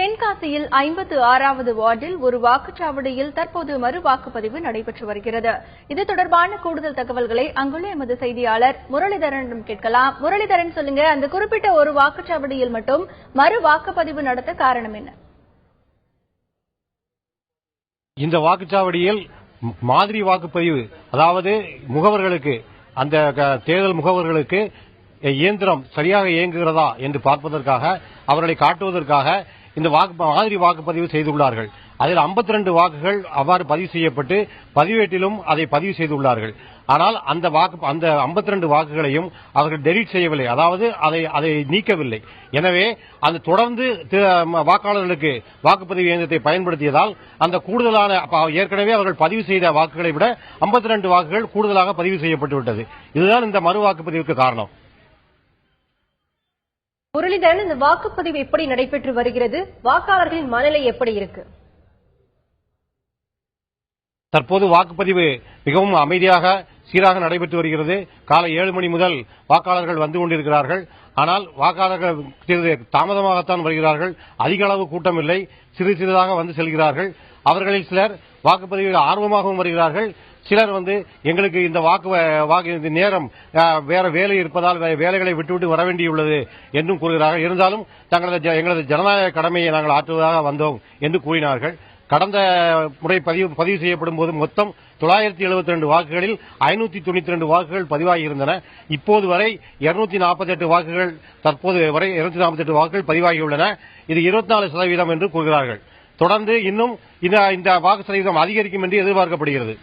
தென்காசியில் 56வது வார்டில் ஒரு வாக்குச்சாவடியில் தற்போது மறு வாக்குப்பதிவு நடைபெற்று வருகிறது. இது தொடர்பான கூடுதல் தகவல்களை அங்குள்ள எமது செய்தியாளர் முரளிதரனிடம் கேட்கலாம். முரளிதரன், சொல்லுங்க, அந்த குறிப்பிட்ட ஒரு வாக்குச்சாவடியில் மட்டும் மறு வாக்குப்பதிவு நடத்த காரணம் என்ன? இந்த வாக்குச்சாவடியில் மாதிரி வாக்குப்பதிவு, அதாவது முகவர்களுக்கு, அந்த தேர்தல் முகவர்களுக்கு இயந்திரம் சரியாக இயங்குகிறதா என்று பார்ப்பதற்காக, அவர்களை காட்டுவதற்காக இந்த மாதிரி வாக்குப்பதிவு செய்துள்ளார்கள். அதில் 52 வாக்குகள் அவ்வாறு பதிவு செய்யப்பட்டு பதிவேட்டிலும் அதை பதிவு செய்துள்ளார்கள். ஆனால் அந்த 52 வாக்குகளையும் அவர்கள் டெலீட் செய்யவில்லை, அதாவது அதை நீக்கவில்லை. எனவே அந்த தொடர்ந்து வாக்காளர்களுக்கு வாக்குப்பதிவு இயந்திரத்தை பயன்படுத்தியதால் அந்த கூடுதலான, ஏற்கனவே அவர்கள் பதிவு செய்த வாக்குகளை விட 52 வாக்குகள் கூடுதலாக பதிவு செய்யப்பட்டுவிட்டது. இதுதான் இந்த மறு வாக்குப்பதிவுக்கு காரணம். முரளிதரன், இந்த வாக்குப்பதிவு எப்படி நடைபெற்று வருகிறது? வாக்காளர்களின் மனநிலை எப்படி இருக்கு? தற்போது வாக்குப்பதிவு மிகவும் அமைதியாக, சீராக நடைபெற்று வருகிறது. காலை 7 மணி முதல் வாக்காளர்கள் வந்து கொண்டிருக்கிறார்கள். ஆனால் வாக்காளர்கள் சிறிது தாமதமாகத்தான் வருகிறார்கள். அதிக அளவு கூட்டம் இல்லை, சிறு சிறிதாக வந்து செல்கிறார்கள். அவர்களில் சிலர் வாக்குப்பதிவில் ஆர்வமாகவும் வருகிறார்கள். சிலர் எங்களுக்கு இந்த நேரம் வேற வேலை இருப்பதால் வேலைகளை விட்டுவிட்டு வர வேண்டியுள்ளது என்றும் கூறுகிறார்கள். இருந்தாலும் எங்களது ஜனநாயக கடமையை நாங்கள் ஆற்றுவதாக வந்தோம் என்று கூறினார்கள். கடந்த முறை பதிவு செய்யப்படும் போது மொத்தம் 972 வாக்குகளில் 592 வாக்குகள் பதிவாகியிருந்தன. இப்போது வரை 248 வாக்குகள், தற்போது வரை 248 வாக்குகள் பதிவாகியுள்ளன. இது 24% என்று கூறுகிறார்கள். தொடர்ந்து இன்னும் இந்த வாக்கு சதவீதம் அதிகரிக்கும் என்று எதிர்பார்க்கப்படுகிறது.